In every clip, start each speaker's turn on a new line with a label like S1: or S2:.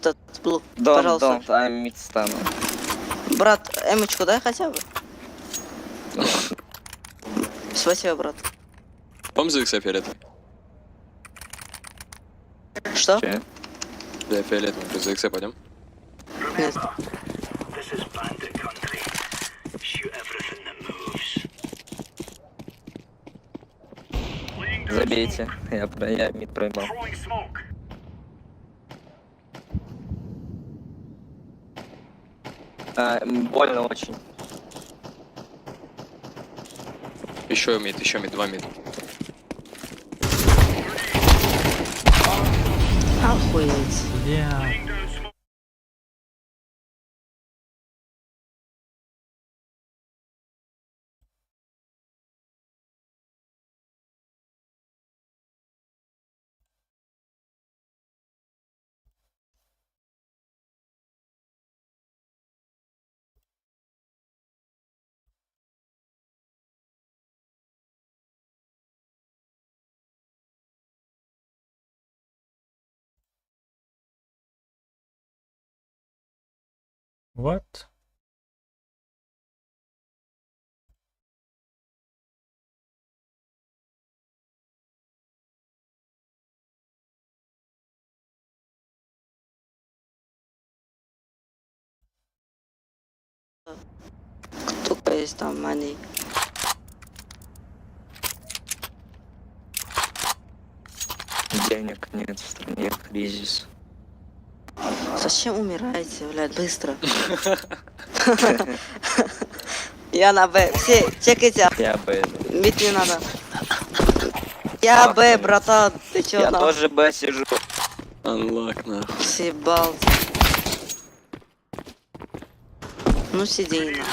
S1: этот блок,
S2: Don't,
S1: пожалуйста.
S2: don't, I'm mid стану.
S1: Брат, эмочку дай хотя бы. Спасибо, брат.
S3: Помнишь за икса фиолетовый?
S1: Что?
S2: Че?
S3: Да, фиолетовый. За икса пойдем?
S1: Нет.
S2: Забейте. Я мид проебал. Больно очень.
S3: Еще мид, 2 мид.
S1: Охуеть.
S4: Бля. What?
S1: Только есть там они.
S2: Денег нет в стране, кризис.
S1: Зачем умираете, блядь, быстро? Я на Б. Все, чекайте.
S2: Я Б.
S1: Мид не надо. Я Б, братан. Ты чё
S2: Я
S1: на?
S2: тоже Б сижу.
S3: Unlock, нахуй.
S1: Съебался. Ну сиди на.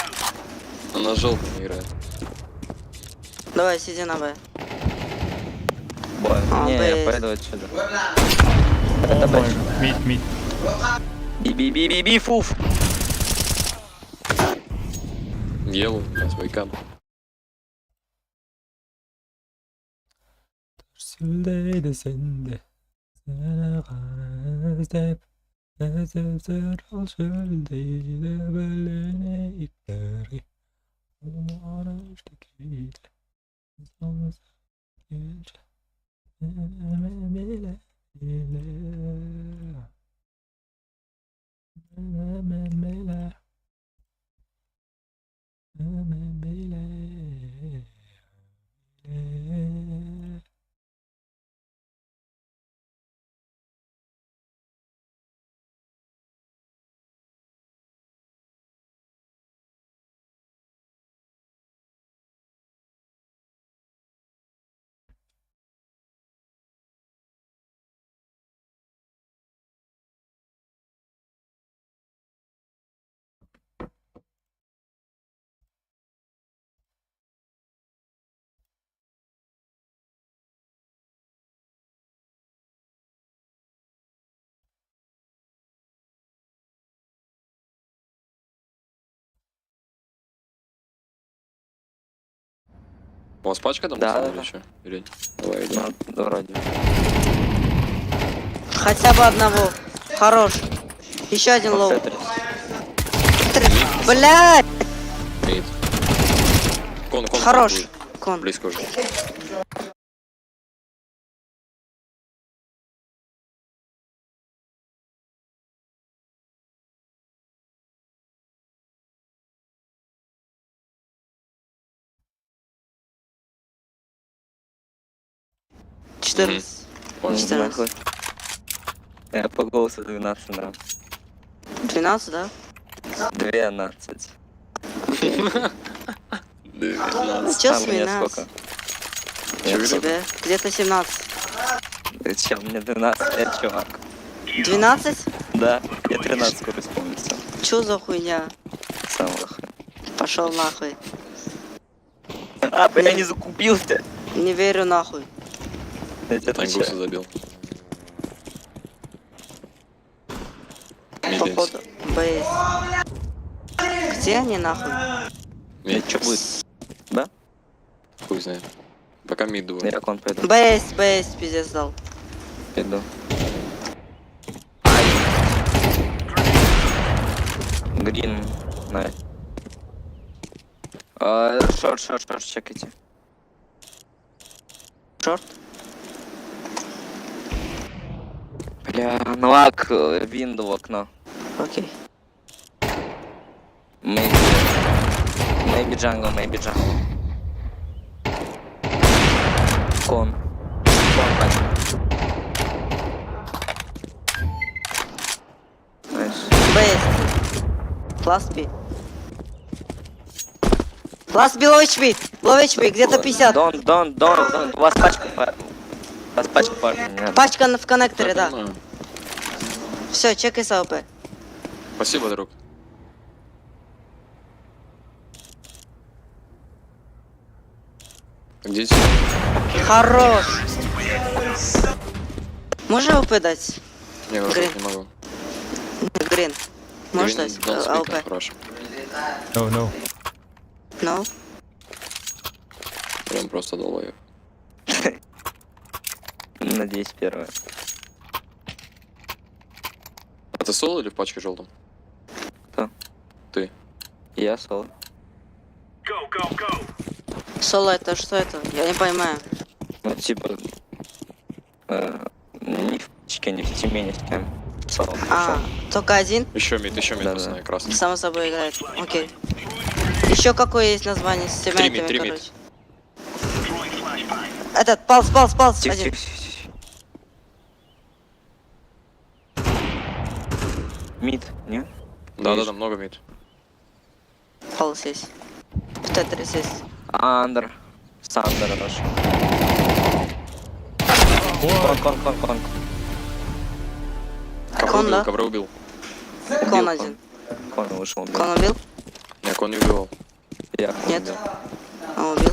S3: Она желтый не играет.
S1: Давай, сиди на Б.
S2: Бой.
S1: А,
S2: Не,
S1: Б.
S2: я пойду отсюда.
S4: О мой, мид.
S2: Би-би-би-би-би, фуф.
S3: Yellow, у свой кам.
S4: Süldeydi sende. Sana kazdep. Ezepser al süldeydi belene ipleri. Umarıştıkıydı. Zamız gece. Bile.
S3: У вас пачка там?
S2: Да,
S3: пацаны,
S2: да,
S3: или
S2: да.
S3: чё? Или... Давай, идем.
S2: Ну, вроде.
S1: Хотя бы одного. Хорош. Еще один лоу. Блядь!
S3: Мид. Кон
S1: Хорош.
S3: будет.
S1: Кон.
S3: Близко уже.
S1: Четырнадцать.
S3: Понял.
S1: 14.
S2: Нахуй. Я по голосу 12 нрав.
S1: 12, да?
S2: 12.
S1: Чё
S2: А
S1: с
S2: мне
S1: 12?
S2: сколько?
S3: Чё,
S1: Тебе? Где-то 17.
S2: Ты чё, мне 12 лет, чувак.
S1: 12?
S2: Да, я 13 скоро исполнится.
S1: Чё за хуйня?
S2: Сам нахуй.
S1: Пошел нахуй.
S2: А, я не закупился.
S1: Не верю нахуй.
S2: Я тебе
S3: Ангуса
S2: отвечаю.
S3: забил. Мид
S1: Походу. Бейс. Где они нахуй?
S3: Мид.
S2: Что будет? Да?
S3: Хуй знает. Пока мид двое.
S2: Я кон пойду.
S1: Бейс, пиздец дал.
S2: Пойду. Грин. Найс. Шорт, чекайте. Шорт. Бля, ну лак, винду в окно.
S1: Окей.
S2: Maybe jungle. Кон. Найс.
S1: Бейс. Ласт Би. Ласт Би, лоw HP. Low HP, где-то 50.
S2: Дон. У вас пачка, парня. не надо.
S1: Пачка в коннекторе, да.
S3: Понимаю.
S1: Все, чекай с АВП.
S3: Спасибо, друг. Где эти?
S1: Хорош. Можешь АВП дать?
S3: Не,
S1: Грин.
S3: не могу.
S1: Грин. Можешь
S3: Грин,
S1: дать?
S3: don't speak,
S1: АВП.
S3: хорошо.
S4: No.
S1: Ну?
S3: Прям просто долбоёб.
S2: Надеюсь, первое.
S3: А ты соло или в пачке желтом?
S2: Кто?
S3: Ты.
S2: Я соло.
S1: Соло это что это? Я не понимаю.
S2: Ну, типа... ни в пачке, ни в тиме, ни с кем. Соло.
S1: А, только один?
S3: Еще мид,
S2: Да.
S3: пацаны, красный.
S1: Само собой играет. Окей. Еще какое есть название с тиммейтами,
S3: Три мид.
S1: короче? Этот, палс,
S2: Тихо.
S1: один.
S2: Мид, не?
S3: Да, много мид.
S1: Палс есть. В Тетрис есть.
S2: Андер. Сандер наш. Кон.
S1: Кон, да?
S3: Ковра убил.
S1: Кон один.
S2: Кон вышел. да.
S1: Кон убил?
S3: Не, кон не убивал.
S2: Я
S1: Нет.
S2: убил.
S1: А, убил.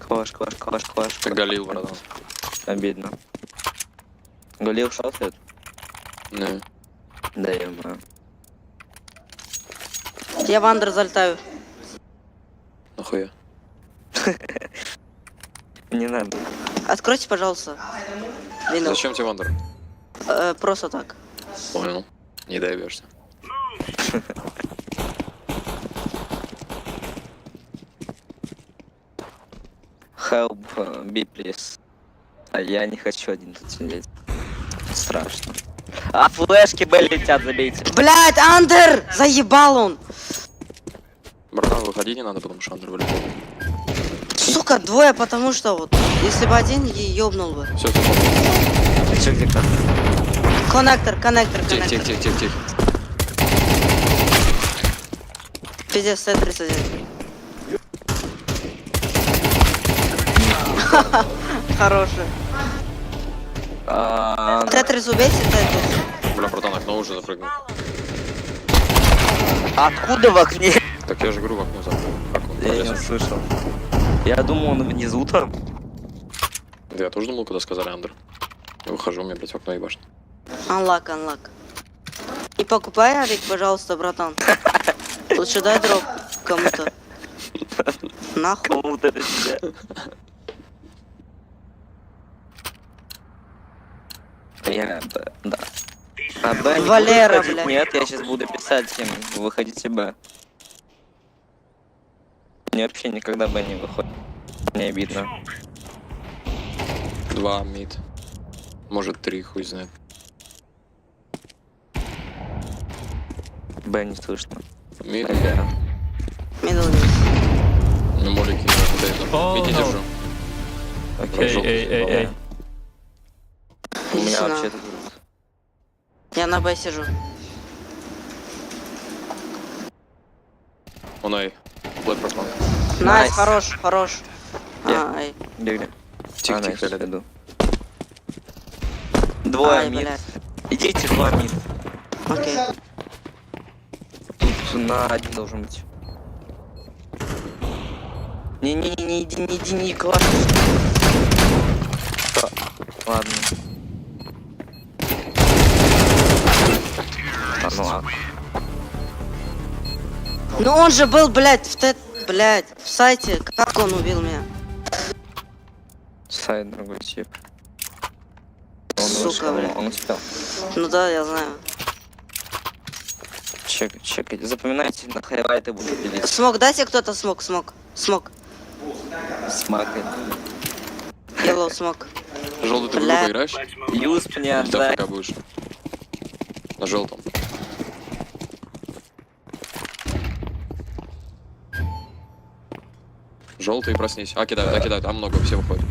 S2: Клаш.
S3: Ты галил, братан.
S2: Обидно. Галил шатлет?
S3: Не.
S2: Да, я знаю.
S1: Я в андер залетаю.
S3: Нахуя?
S2: Не надо.
S1: Откройте, пожалуйста. Windows.
S3: Зачем тебе вандер?
S1: Просто так.
S3: Понял. Не доебешься.
S2: Help, be please. А я не хочу один тут сидеть. Страшно. А флешки Б летят, забейте.
S1: Блять, андер! Заебал он!
S3: Братан, выходи не надо, потому что андер вылетел.
S1: Сука, двое, потому что вот, если бы один, ёбнул бы.
S3: Все.
S2: Чё, где как?
S1: Коннектор.
S3: Тихо.
S1: Пиздец, Тетрис один. Хороший. Тетрис убейте, Тетрис.
S3: Бля, братан, окно уже запрыгнул.
S2: Откуда в окне?
S3: Так я же говорю, в окно запрыгнул. Как он
S2: Я не
S3: пролез?
S2: услышал. Я думал, он внизу там.
S3: Да я тоже думал, когда сказали андер. Я выхожу, мне, блядь, в окно ебашит.
S1: Unlock. И покупай, Арик, пожалуйста, братан. Лучше дай дроп кому-то. Нахуй.
S2: Кому-то это тебя. Да. А Б не
S1: Валера,
S2: буду выходить?
S1: блядь.
S2: Нет, я сейчас буду писать им. Выходите Б. Мне вообще никогда Б не выходит. Мне обидно.
S3: 2 мид. Может 3, хуй знает.
S2: Б не слышно.
S3: Мид,
S2: Да.
S1: Middle есть.
S3: ну молики не
S4: О,
S3: Мид не
S4: no.
S3: держу.
S2: Окей.
S4: Эй.
S2: У меня
S1: Сюда.
S2: вообще тут...
S1: Я на Б сижу.
S3: Он ай. Блэк пропал.
S1: Найс,
S2: Найс.
S1: хорош.
S2: Я.
S1: Ай.
S2: Где?
S3: Тихо,
S2: найс,
S3: тихо.
S2: иду. Двое
S1: Ай,
S2: мид.
S1: блядь.
S2: Идите, два мид.
S1: Окей.
S2: Тут на один должен быть. Не иди, не класс. Ладно. А, ну ладно.
S1: Ну он же был, блядь, в сайте. Как он убил меня?
S2: Сайт другой тип.
S1: Сука, бля.
S2: Он успел.
S1: Ну да, я знаю.
S2: Чекайте. Запоминайте, на хайлайты будут делить.
S1: Смог, дайте кто-то смог. Смог.
S2: Смакай.
S1: Yellow смог.
S3: Желтый, ты в
S1: Бля.
S3: группу играешь?
S2: Юсп не
S3: Да,
S2: отдай.
S3: пока будешь. На желтом. Желтый, проснись. Кидают, там много, все выходят.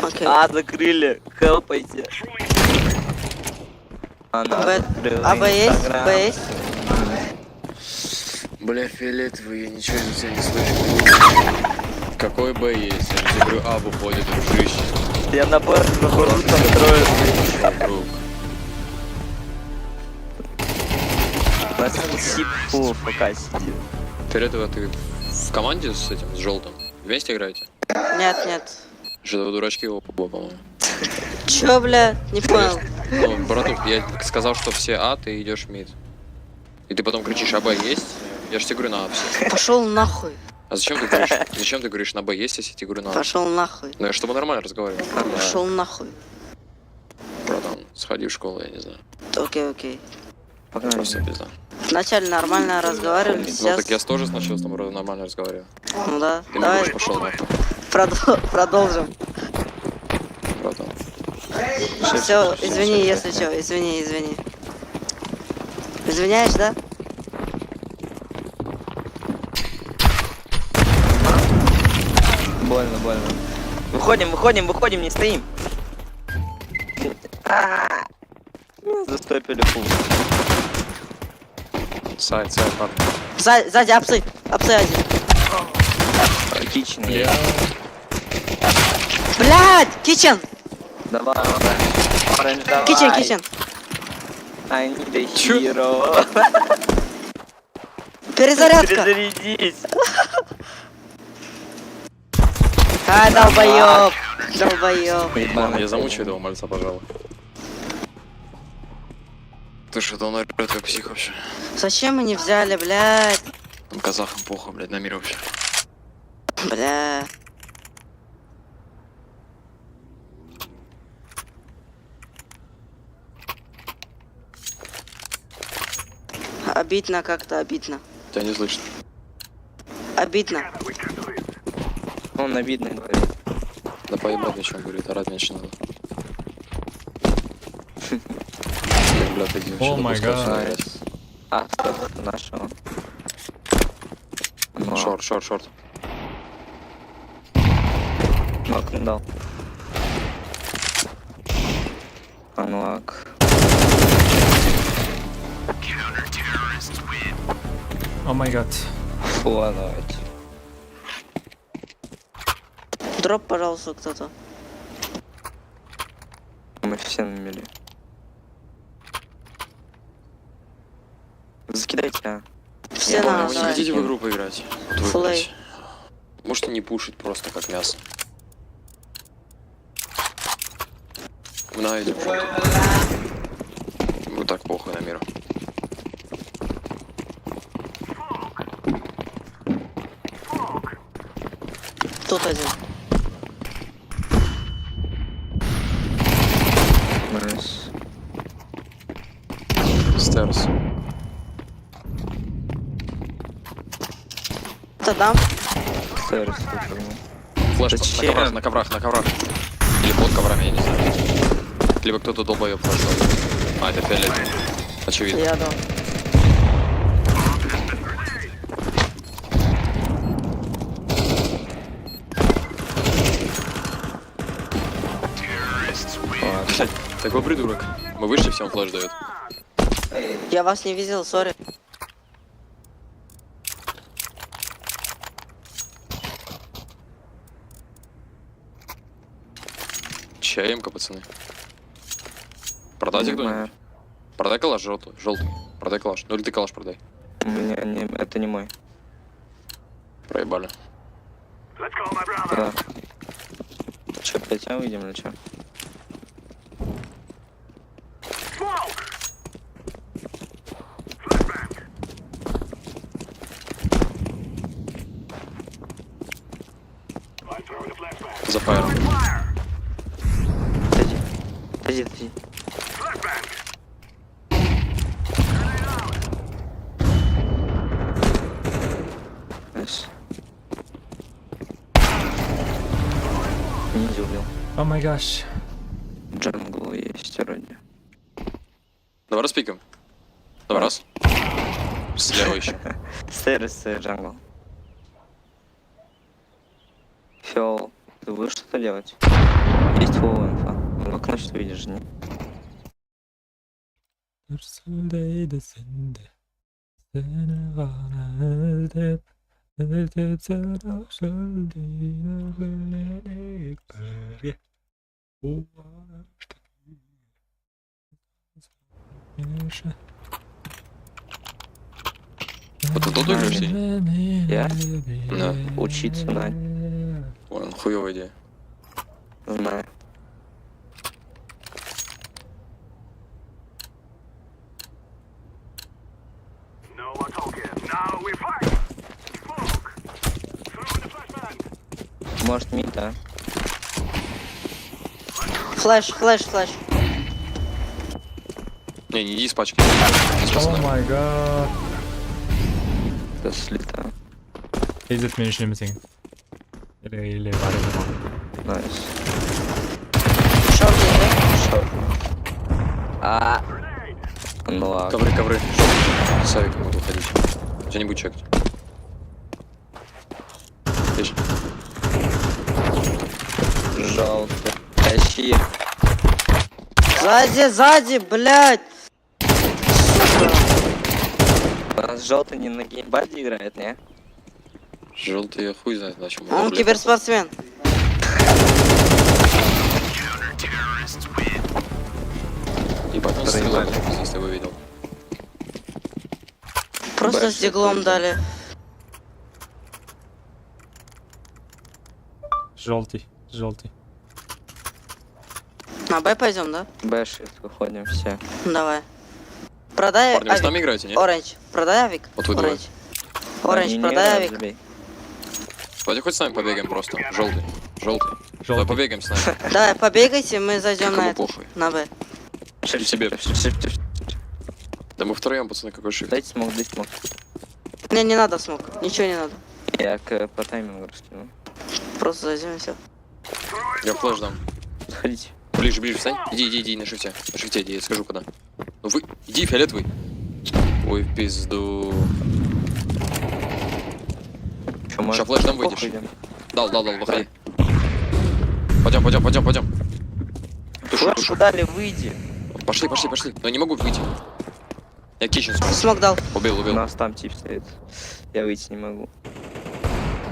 S1: Окей.
S2: Закрыли. Хелпайте. Она
S1: Б-
S2: закрыла
S1: А Б есть?
S2: Инстаграм.
S1: Б есть?
S3: Бля, фиолетовый, я ничего из тебя не слышу. Какой Б есть? Я тебе говорю, А выходит, дружище.
S2: Я на Б нахожусь, там трое.
S3: Друг.
S2: У нас тип фу, ФК сидит.
S3: Фиолетовый, ты в команде с этим, с желтым? Вместе играете?
S1: Нет.
S3: Что вы дурачки оба, по-моему.
S1: Чё, бля? Не понял.
S3: Ну, братух, я сказал, что все А, ты идешь в мид. И ты потом кричишь, а Б есть? Я же тебе говорю, на А все.
S1: Пошел нахуй.
S3: А зачем ты говоришь на Б есть, если я тебе говорю на А?
S1: Пошел нахуй.
S3: Ну, я чтобы нормально разговаривал.
S1: Пошел нахуй.
S3: Братан, сходи в школу, я не знаю.
S1: Окей.
S3: Просто пизда.
S1: Вначале нормально разговаривали,
S3: Ну,
S1: сейчас...
S3: так я тоже сначала с тобой нормально разговаривал.
S1: Ну да.
S3: Ты мне
S1: Давай
S3: говоришь, пошел нахуй,
S1: продолжим.
S3: братан.
S1: Все, извини, если что, извини. Извиняешь, да?
S2: Больно. Выходим, не стоим. Застопили фу.
S3: Сайт, пап.
S1: Сзади, апсы один.
S2: Кичный.
S1: Блядь, кичен!
S2: Давай. Оранж, давай.
S1: Кичен.
S2: I need a
S3: Чё?
S2: hero.
S1: Перезарядка!
S2: Перезарядись.
S1: Долбоёб!
S3: Ладно, я замучу этого мальца, пожалуй. Ты что, он орёт, как псих вообще.
S1: Зачем мы не взяли, блядь?
S3: Там казахам похуй, блядь, на мир вообще.
S1: Бля. Обидно как-то, обидно.
S3: Тебя не слышно.
S1: Обидно.
S2: Он обидно говорит.
S3: Да поебать на чем говорит, орать меньше надо. Бля, ты иди
S4: О
S3: вообще
S4: май
S3: допускай сюда
S4: гад.
S3: играть.
S2: Кто-то нашего. Ну,
S3: Шорт.
S2: нок не дал. Анлак.
S4: О май гад.
S2: Фу, давайте.
S1: Дроп, пожалуйста, кто-то.
S2: Мы все на мели. Закидайте, а.
S1: Все
S2: Я
S1: на,
S2: понял,
S3: Вы не
S1: давай.
S3: хотите в игру поиграть? Вот вы,
S1: Флей.
S3: блядь. Можете не пушить просто как мясо. На, идем в шорт. Вот так похуй на мир.
S1: Тут один.
S2: Найс.
S3: Стерс.
S1: Это дам.
S2: Сэрс.
S3: Флэш
S2: Зачем?
S3: на коврах. Или под коврами, я не знаю. Либо кто-то долбоёб флэш дал. А, это фиолет. Очевидно.
S1: Я дам.
S3: Блядь, такой придурок. Мы вышли, всем флэш дает.
S1: Я вас не видел, сори.
S3: Чья эмка, пацаны? Продайте кто-нибудь? Продай калаш желтый. Продай калаш. Ну или ты калаш продай.
S2: Это не мой.
S3: Проебали.
S2: Да. Че, 5 выйдем или че?
S3: За фаером.
S2: Подожди. Найс. Ниндзя убил.
S4: Oh my gosh.
S2: Джангл есть вроде.
S3: Давай распикаем. Давай раз. Слева еще.
S2: Стейрс джангл. Фиол, ты будешь что-то делать? Есть фул инфа. В окно что видишь, не?
S3: Вот ты тут играешь?
S2: Я?
S3: Да.
S2: Учиться надо.
S3: Ой, хуёвая идея.
S2: Знаю. Может, мид, да?
S1: Флэш.
S3: Не иди с пачки. Здесь
S4: Oh
S3: пацаны.
S4: my god.
S2: Это слета.
S4: Is it finish limiting? Или whatever.
S2: Найс.
S1: Шорт есть,
S2: Ну ладно.
S3: Ковры. С авиком могу ходить. Тебя не будет чекать. Здесь.
S2: Жалко. Тащи.
S1: да? Сзади, блядь!
S2: У нас желтый не на геймбаде играет, не?
S3: Желтый, я хуй знает, на чем.
S1: Он киберспортсмен.
S3: И потом стрелок, если вы видел.
S1: Просто
S2: Бэш,
S1: с диглом дали.
S4: Желтый.
S1: На Б пойдем, да?
S2: Бэш, выходим все.
S1: Давай. Продай
S3: Парни, вы с
S1: авик.
S3: нами играете, нет?
S1: Оранж. Продай авик.
S3: Вот вы двое.
S1: Оранж, продай авик.
S3: Давайте хоть с нами побегаем просто. Желтый. Давай
S4: Желтый.
S3: побегаем с нами.
S1: Давай, побегайте, мы зайдем
S3: Кому
S1: на это.
S3: похуй.
S1: На Б.
S3: И тебе.
S2: Shift.
S3: Да мы втроем, пацаны, какой шифт.
S2: Дайте смог, дайте смог.
S1: Не надо смог. Ничего не надо.
S2: Я по таймингу раскину.
S1: Просто зайдем и все.
S3: Я флеш дам.
S2: Заходите.
S3: Ближе, встань. Иди, на шифте. На шифте иди, я скажу куда. Ну вы, иди, фиолетовый. Ой, в пизду.
S2: Чё, может,
S3: Ща флеш дам,
S2: похуй
S3: выйдешь.
S2: идём?
S3: Дал, выходи. Пойдем.
S2: Флешку дали, выйди.
S3: Пошли. Но я не могу выйти. Я кичен смог.
S1: Смог дал.
S3: Убил.
S2: У нас там тип стоит. Я выйти не могу.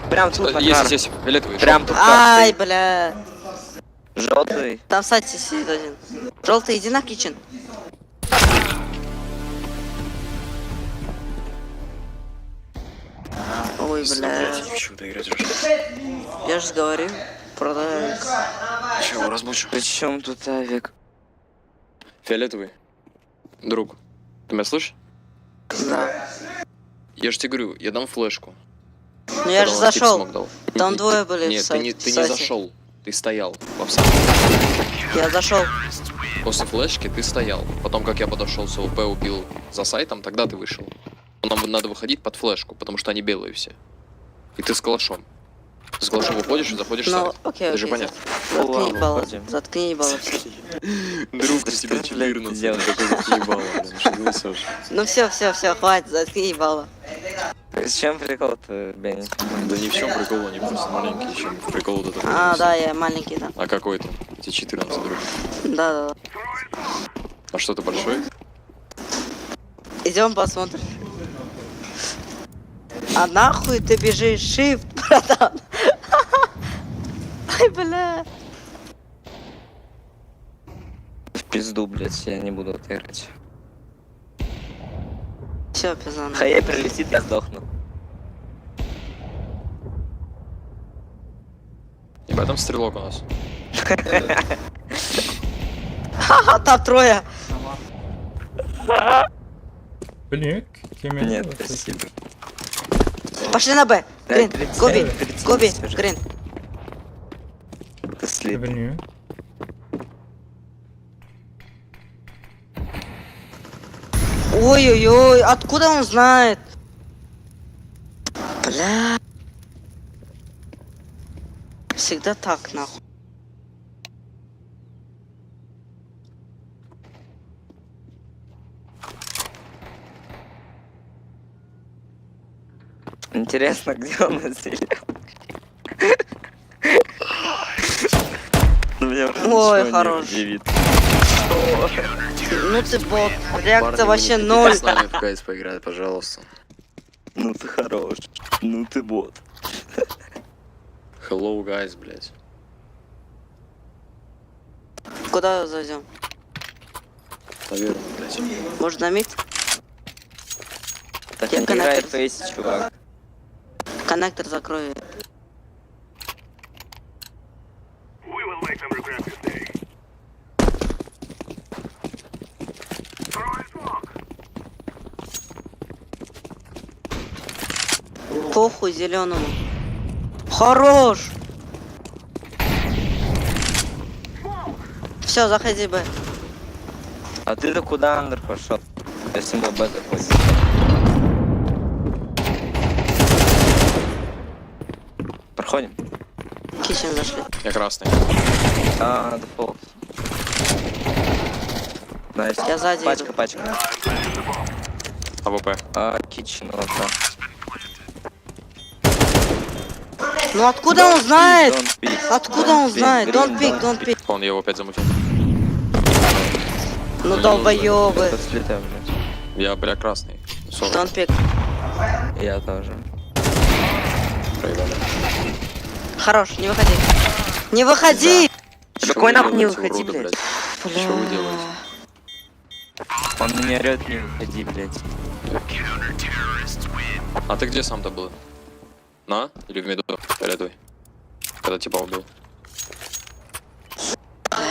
S2: Прям тут на карте.
S3: Есть. Фиолетовый.
S2: Прям тут
S1: Ай,
S2: карта.
S1: бля.
S2: Желтый.
S1: Там сати сидит один. Желтый, иди на кичен. Ой, бля. Я же говорю. Продай авик.
S3: Чего, размучу?
S2: Причем тут авик?
S3: Фиолетовый. Друг. Ты меня слышишь?
S1: Да.
S3: Я же тебе говорю, я дам флешку.
S1: Ну я же
S3: Когда он тип
S1: зашел.
S3: смог дал.
S1: Там двое были
S3: Нет,
S1: в
S3: ты не
S1: сайте.
S3: зашел. Ты стоял в обсадке.
S1: Я зашел.
S3: После флешки ты стоял. Потом, как я подошел с ОП, убил за сайтом, тогда ты вышел. Нам надо выходить под флешку, потому что они белые все. И ты с калашом. Ты с калашом выходишь и заходишь в
S1: Ну,
S3: сайт.
S1: окей,
S3: Это же
S1: окей.
S3: понятно.
S1: Заткни
S2: Ладно,
S1: ебало.
S2: уходим.
S1: Заткни ебало все.
S3: Друг,
S2: ты тебе 14,
S3: делаешь, такой заебало, блин, что ты несешь?
S1: Ну все, хватит, заткни ебало.
S2: Зачем прикол-то, Бенни?
S3: Да ни в чем прикол, они просто маленькие, чем прикол вот это.
S1: А, да, я маленький, да.
S3: А какой ты? Тебе 14, друг.
S1: Да.
S3: А что ты большой?
S1: Идем посмотрим. А нахуй ты бежишь? Shift, братан. Ай, бля.
S2: В пизду, блядь, я не буду это играть.
S1: Все, пизан.
S2: Хай прилетит, я сдохну.
S3: Ебать, там стрелок у нас.
S1: Ха-ха, там трое.
S4: Блин, какими...
S2: Нет, спасибо.
S1: Пошли на Б. Грин,
S2: Да,
S1: Гоби,
S2: 37,
S1: Гоби,
S2: 37 уже.
S1: Грин.
S2: слит.
S4: Avenue.
S1: Ой-ой-ой, откуда он знает? Бля. Всегда так, нахуй.
S2: Интересно, где он разделял? Ну, меня уже
S1: Ой,
S2: ничего не
S1: хорош.
S2: удивит.
S1: Ну ты бот, реакция
S3: Парни,
S1: вообще
S3: вы не
S1: ноль.
S3: хотите с нами в КС поиграть, пожалуйста.
S2: Ну ты хорош. Ну ты бот.
S3: Hello, guys, блядь.
S1: Куда зайдем?
S3: Наверное, блядь.
S1: Может на мид?
S2: Так
S1: Я
S2: не играй
S1: коннектор.
S2: фейс, чувак.
S1: Коннектор закрой. Похуй зеленому. Хорош. Все, заходи бы.
S2: А ты-то куда, Андер, пошел? Если мы бета ходим. Проходим.
S1: Кичем зашли.
S3: Я красный.
S2: А, дефолт. Найс.
S1: Я сзади
S2: Пачка,
S1: иду.
S2: пачка.
S3: АВП.
S2: А, китchen, вот так.
S1: Ну откуда он знает?
S2: Don't peek,
S1: Откуда он знает? Don't pick, don't pick.
S3: Он, я его опять замутил.
S1: Ну
S3: не
S1: долбоёбы.
S2: Подслетаем, блядь.
S3: Я, бля, красный. Сорок.
S1: Don't pick.
S2: Я тоже.
S3: Проебали.
S1: Хорош, не выходи. Не выходи!
S3: Чё
S2: Какой
S3: вы
S2: нахуй не
S3: делаете,
S2: выходи,
S3: уроды,
S2: блядь?
S1: Бля.
S3: Что вы делаете?
S2: Он меня орёт, не выходи, блядь.
S3: А ты где сам-то был? На? Или в меду? Рядой. Когда типа убил.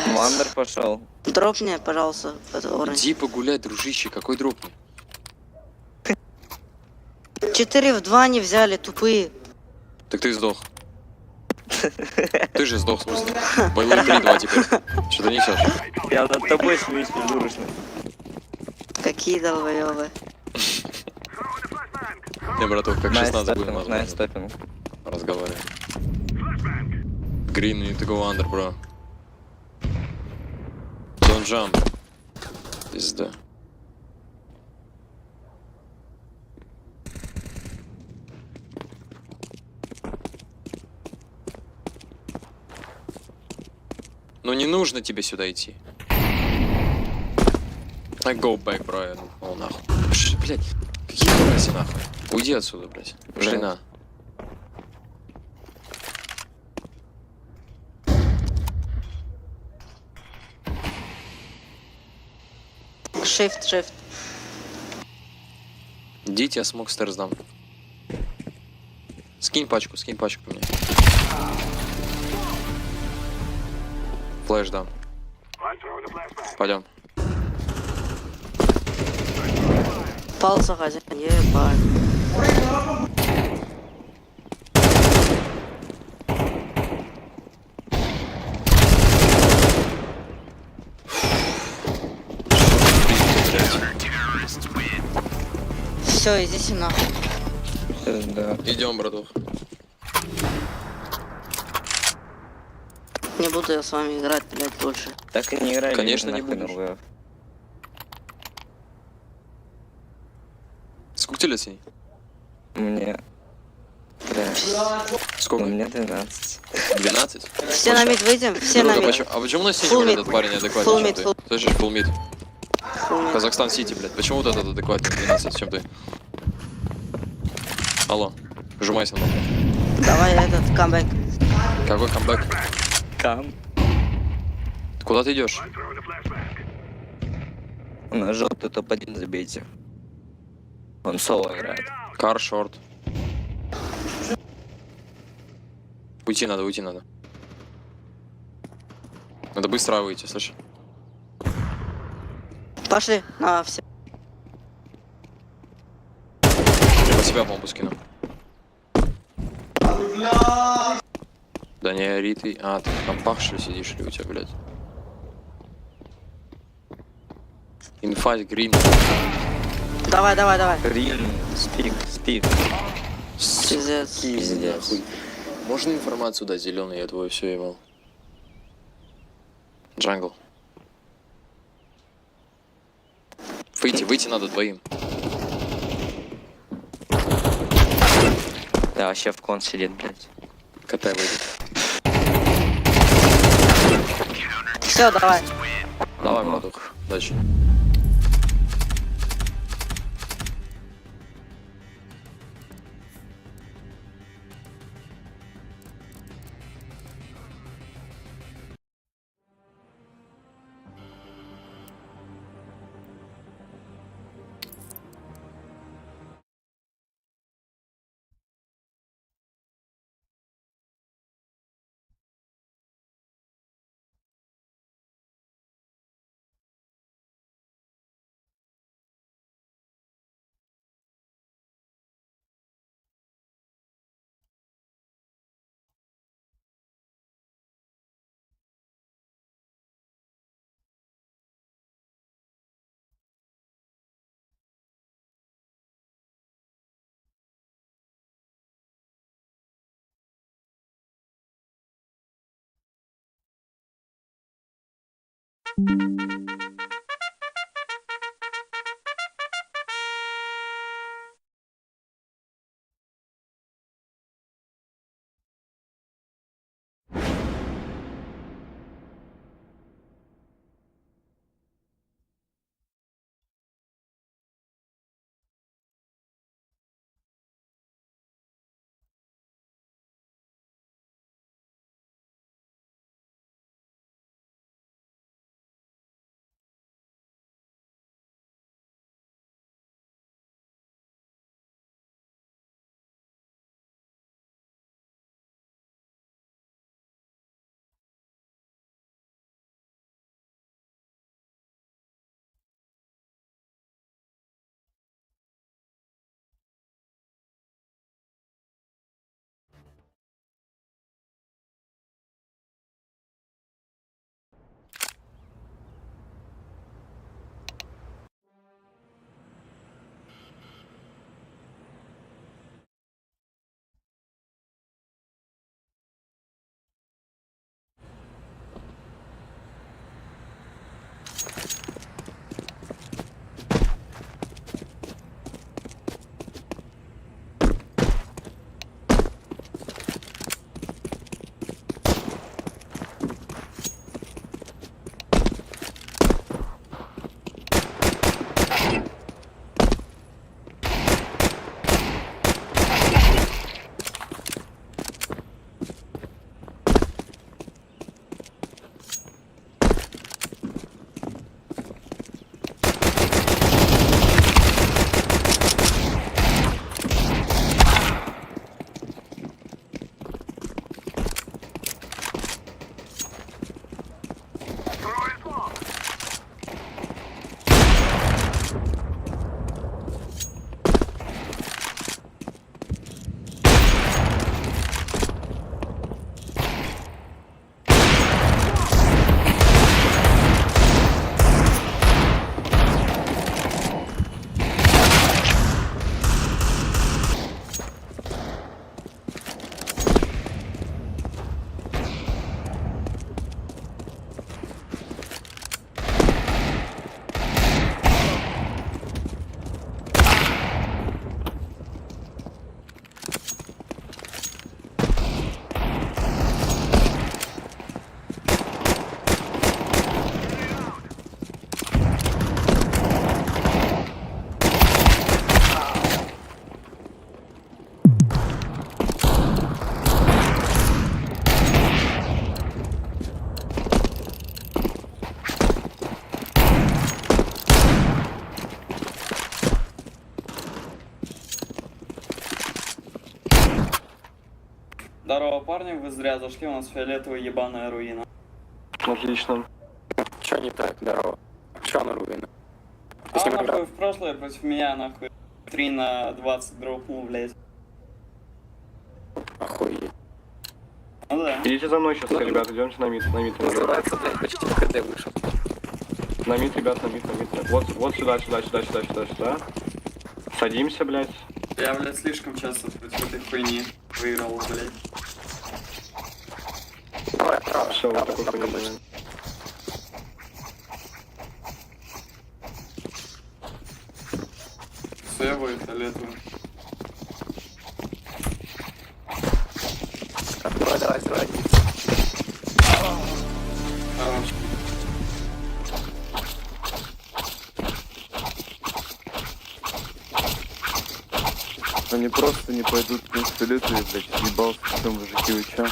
S2: Ну, Андер пошел.
S1: Дроп мне, пожалуйста, это оранж.
S3: Иди погуляй, дружище, какой дроп?
S1: 4 в 2 не взяли, тупые.
S3: Так ты сдох. Ты же сдох, в смысле. Было 3-2 теперь. Что ты несешь?
S2: Я над тобой смеюсь, придурочно.
S1: Какие долбоёбы.
S3: Не, браток, как 16 будем
S2: Найс
S3: назвать.
S2: стопинг.
S3: Разговариваем. Green, you need to go under, bro. Don't jump. Пизда. Ну не нужно тебе сюда идти. I go back, bro. Ну нахуй. Блять, какие мрази нахуй. Уйди отсюда, блять. Пошли на.
S1: Shift.
S3: Идите, я смог стерс дам. Скинь пачку мне. Флэш дам. Пойдем.
S1: Пал заходи. Ебать. Все, иди сюда.
S2: Да.
S3: Идем, братух.
S1: Не буду я с вами играть, блядь, больше.
S2: Так и не играй.
S3: Конечно, не
S2: нахуй на
S3: будешь.
S2: ВФ.
S3: Сколько тебе лет, Синь?
S2: Мне... Да.
S3: Сколько?
S2: У меня 12.
S3: 12?
S1: Все на мид выйдем, все на
S3: Друга,
S1: мид.
S3: а почему на Синь
S1: Full
S3: вот
S1: mid.
S3: этот парень
S1: Full
S3: адекватный,
S1: mid,
S3: чем ты? Слышишь, full mid.
S1: Full mid.
S3: Казахстан Сити, блядь. Почему вот этот адекватный 12, чем ты? Алло, вжимайся на меня.
S1: Давай этот камбэк.
S3: Какой камбэк?
S2: Кам.
S3: Куда ты идешь?
S2: На желтый топ-1 забейте. Он соло играет.
S3: Кар, шорт. Уйти надо. Надо быстро выйти, слышишь?
S1: Пошли на все.
S3: Я по себя бомбу скину. Да не ори ты. А, ты в компах что ли сидишь или у тебя, блядь? Инфайт, грин.
S1: Давай, давай, давай.
S2: Green, speak.
S1: Пиздец.
S2: Пиздец.
S3: Можно информацию дать, зеленый, я твой все ебал. Джангл. Выйти надо двоим.
S2: Да, вообще в кон сидит, блядь.
S3: Катай выйдет.
S1: Все, давай.
S3: Давай, Мадух. Дальше.
S5: Здорово, парни, вы зря зашли, у нас фиолетовая ебаная руина.
S6: Отлично.
S7: Чё не так, здорово? Чё на руины? Ты с
S5: А
S7: ним играл?
S5: нахуй в прошлое против меня, нахуй, 3 на 20 дропнул, блядь.
S7: Охуеть.
S5: Ну да.
S6: Идите за мной сейчас, ребят, идемте на мид,
S7: Называется, блядь, почти на КД вышел.
S6: На мид, ребят, на мид. Вот сюда. Садимся, блядь.
S5: Я, блядь, слишком часто против этой хуйни выиграл, блядь.
S7: Давай, право.
S6: Все, вот
S7: право,
S6: такой
S7: право,
S6: хуйня.
S7: конечно.
S5: Севую, фиолетовую.
S7: Давай.
S5: Хорош.
S8: Они просто не пойдут на фиолетовые, блядь, ебался, в чем мужики, вы чё?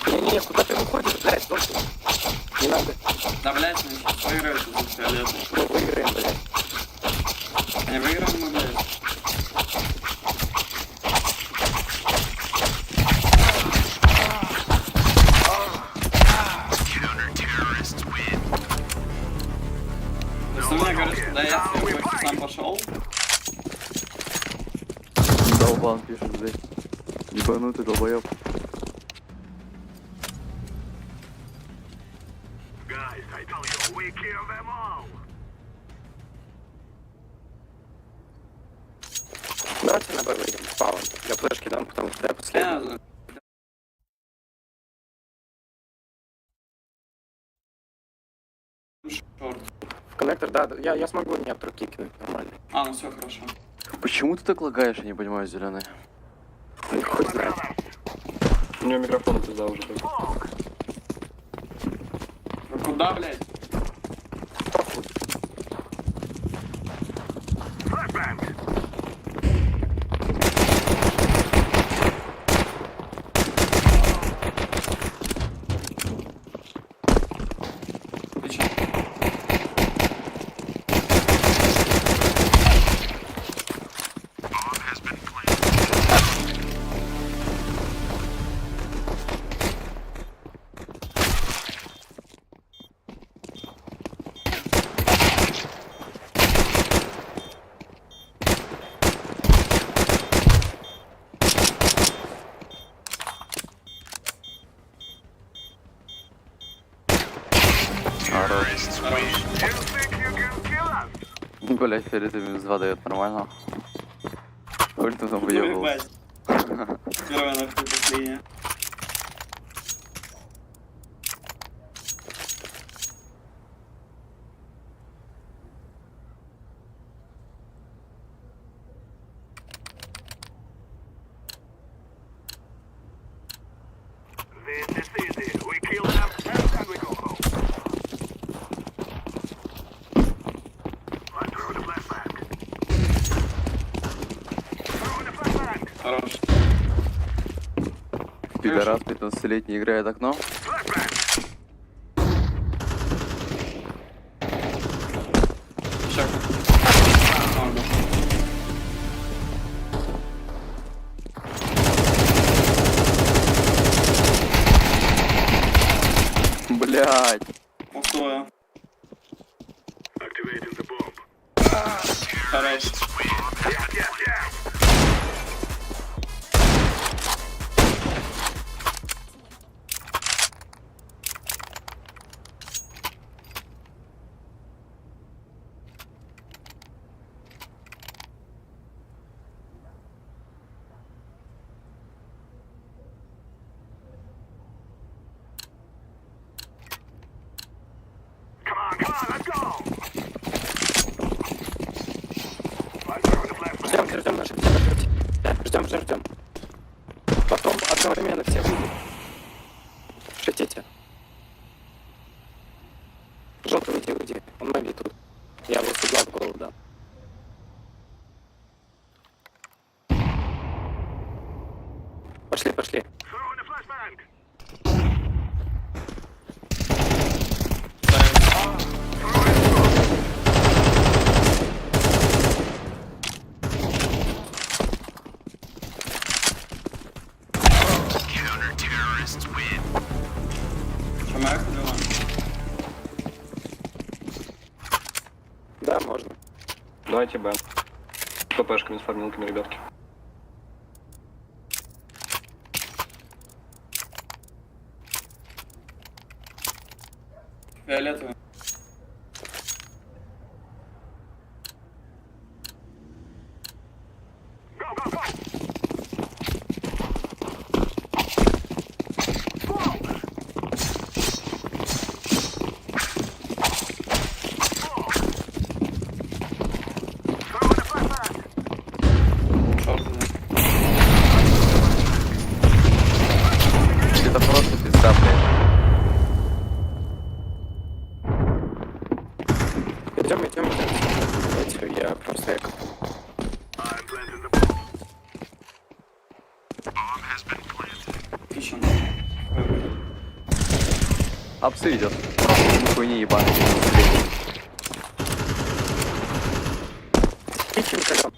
S7: Не, куда ты выходишь, блядь, ночью? Не надо.
S5: Да, блядь, мы сейчас выиграем за фиолетовую.
S7: Мы выиграем, блядь.
S5: Не выиграем мы, блядь. Если мне говорят, что да, я сам пошел,
S8: Долбан пишет, блядь. Ебанутый долбоёб.
S7: Давайте на Б выйдем, спаун. Я флешки дам, потому что я последний.
S5: я... Шорт.
S7: В коннектор, да, я смогу не от руки кинуть, нормально.
S5: А, ну все хорошо.
S8: Почему ты так лагаешь, я не понимаю, зеленый?
S7: Хоть знает.
S6: У него микрофон пизда уже.
S5: Вы куда, блядь? Ты чё?
S8: Блять, фиолетовый минус 2 дает нормально. Ой, ты там
S5: Ну,
S8: выебал.
S5: ебать. Первая нахуй последняя. Хорош.
S8: Пидорас 15-летний играет окно.
S5: Чек. Могу.
S8: Блять.
S5: Пустое. Хорош.
S7: Ждем. Потом одновременно все выйдут. Шатите. Желтый уйди. Он на тут. Я его с угла в голову дам. Пошли.
S5: Что, моя ходила?
S6: Давайте Б. С ППшками, с фармилками, ребятки.
S5: Фиолетовый.
S8: Это просто пизда, блядь.
S7: Идем, идем, идем. Давайте, я просто эко.
S5: Кичен.
S8: Апсы идет. Хуйни ебаный.
S7: Кичен, колём.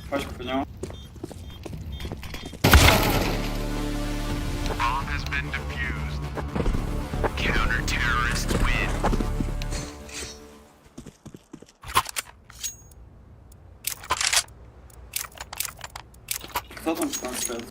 S5: Пачку поднял. Кто там стоит?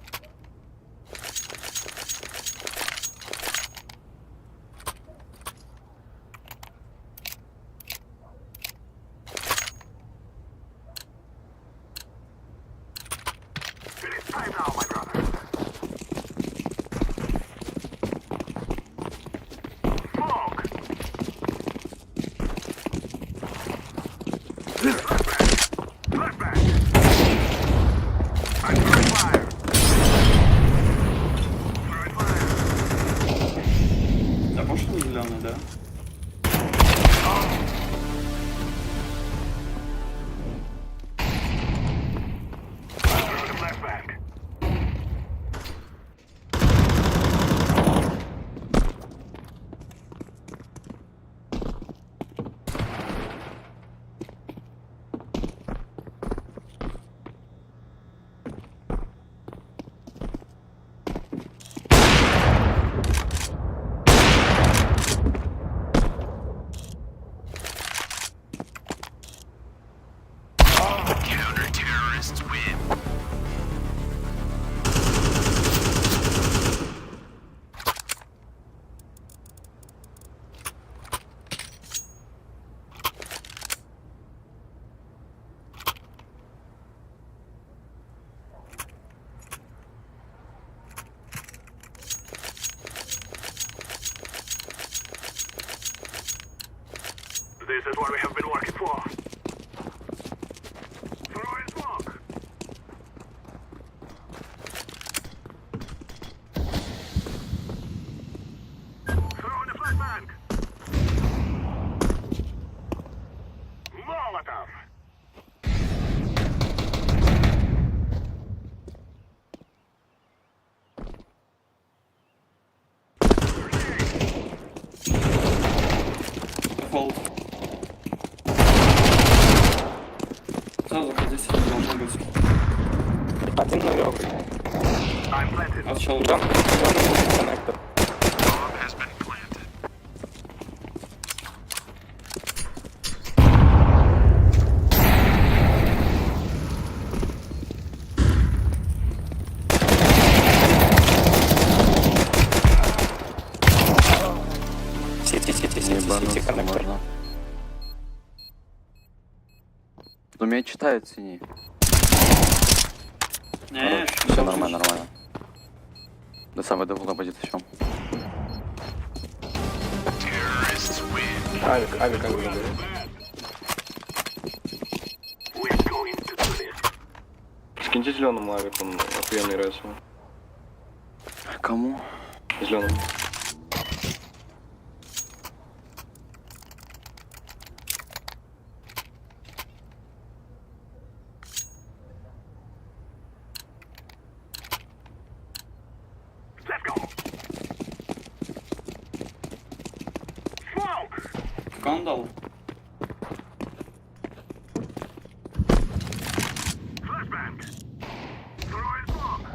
S5: Да пошел зеленый, да?
S9: This is what we have been working for. Throw in smoke. Throw in a flashbang. Molotov.
S5: Фолд. Сразу заходи, сиди, должно быть.
S7: Один нулёк.
S9: I'm planted.
S5: Отчел.
S7: Идем, коннектор.
S9: Bomb has been planted.
S7: Сити, коннектор.
S8: можно. Но меня читают синий.
S5: Не,
S8: Все нормально, нормально. До самой довольно будет еще.
S9: Terrorists win.
S7: Авик, авик.
S9: We're going to do this.
S6: Скиньте зеленому авик, он охуенный рейс.
S8: Кому?
S6: Зеленому.
S9: Let's go. Smoke.
S5: Кондал.
S9: Flashbang. Throw in smoke.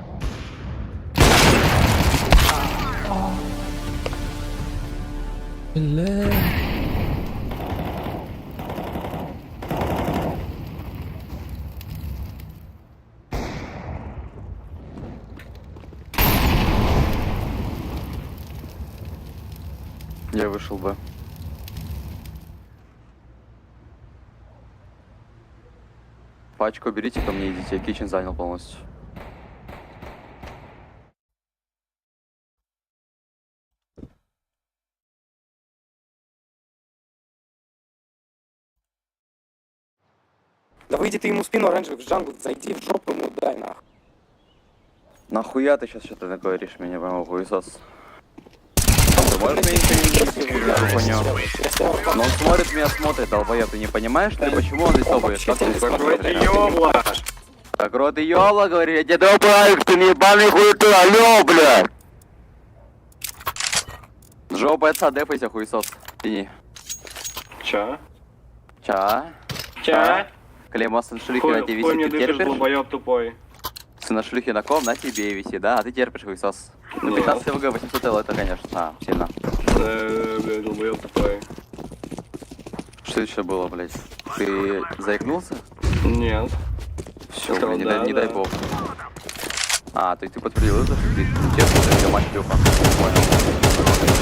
S8: Я вышел бы. Пачку берите ко мне, идите. Я кичен занял полностью.
S7: Да выйди ты ему в спину оранжевых в джангл, зайди в жопу ему, дай нахуй.
S8: Нахуя ты сейчас что-то говоришь меня, прямо хуесос? Ты можешь меня не понял? Но он смотрит меня, смотрит, долбоёб, ты не понимаешь, ты почему он здесь обует? Как ты
S6: Закройте ёбла!
S8: Так рот и ёбла, говорю, я тебе долбаю, ты не ебаный хуй ты, алё, блядь! Жопа отца, депайся, хуесос. Тяни.
S6: Ча?
S8: Ча?
S6: Ча?
S8: Клеймо сын шлюхи на тебе
S6: Хуй мне
S8: висит, ты
S6: дышишь,
S8: терпишь?
S6: долбоёб тупой.
S8: Сына шлюхи на ком? На тебе висит, да? А ты терпишь, хуесос. Ну,
S6: Нет.
S8: 15 ВГ, 800 Л, это, конечно, сильно.
S6: Блядь, долбоёб тупой.
S8: Что еще было, блядь? Ты заикнулся?
S6: Нет.
S8: Все,
S6: Сказал,
S8: блядь,
S6: да,
S8: не дай
S6: да.
S8: бог. А, то есть ты подтвердил это, что ты честно, что мать шлюха. Понял.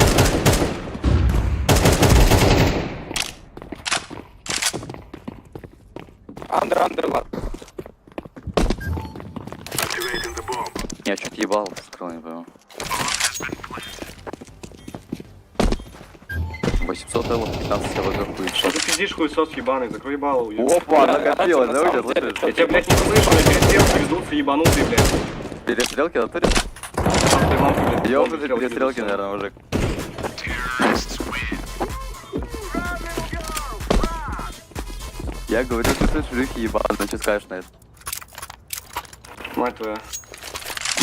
S7: Андер, ладно.
S9: Activating the bomb.
S8: Я чуть ебал, скрыл, не пойму. 800 Л, 15 ВГ, хуй.
S6: Что ты пиздишь, хуесос ебаный, закрой ебало.
S8: Опа, накопилось, да, у тебя,
S7: деле,
S8: слышишь?
S6: Я тебя, блядь, не слышу, на перестрелке ведутся ебанутый, блядь.
S8: Перестрелки на туре?
S6: Там ты мамку, блядь,
S8: Ёбаный
S6: перестрелки
S8: перестрелки,
S6: ведутся.
S8: наверное, мужик.
S9: Terrorists win.
S8: Я говорю, что ты шлюхи ебаный, ну что скажешь на это?
S6: Мать твоя.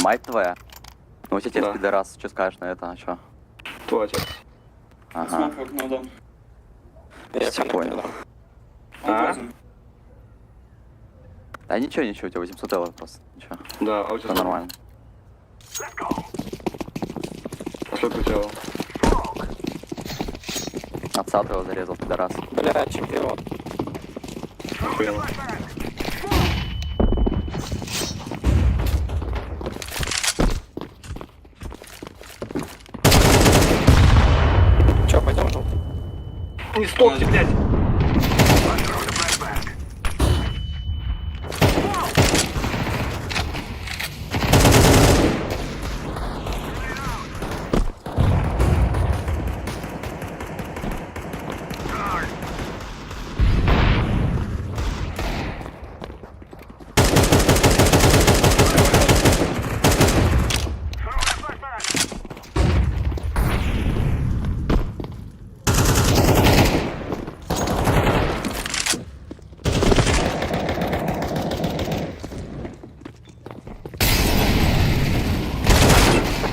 S8: Мать твоя? Ну, у тебя
S6: Да.
S8: пидорас, что скажешь на это, а чё?
S6: Твой отец.
S8: Ага,
S5: Смог в окно дом.
S7: Я
S8: все понял.
S6: А?
S8: Да ничего, у тебя 800 Л просто, ничего,
S6: Да, а у тебя
S8: все нормально.
S6: А что ты делал?
S8: Отца твоего зарезал, пидорас.
S7: Бля, чемпион.
S6: Охуенно.
S7: Чё, пойдем желтый?
S6: Не стопьте, блядь!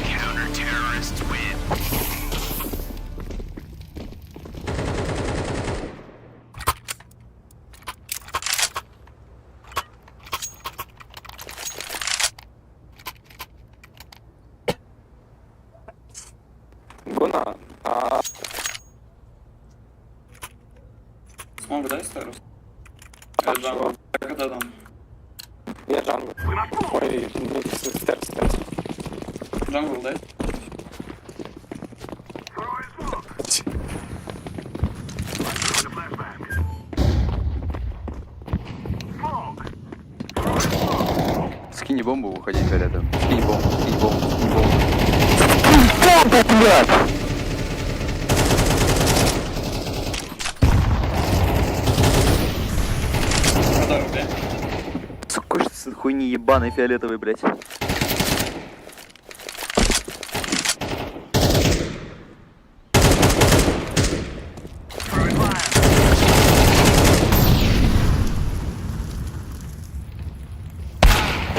S9: Counter-terrorists win.
S7: Гуна.
S5: Смог дай старус. Я джангл. Так это дом.
S7: Я джангл. Ой, стерс.
S5: Джангл дай.
S8: Скинь бомбу, уходи фиолетовым. Скинь бомбу, скинь бомбу, скинь бомбу. Бомба, блядь!
S5: Радар, блядь.
S8: Сука, что за хуйни ебаный фиолетовый, блядь.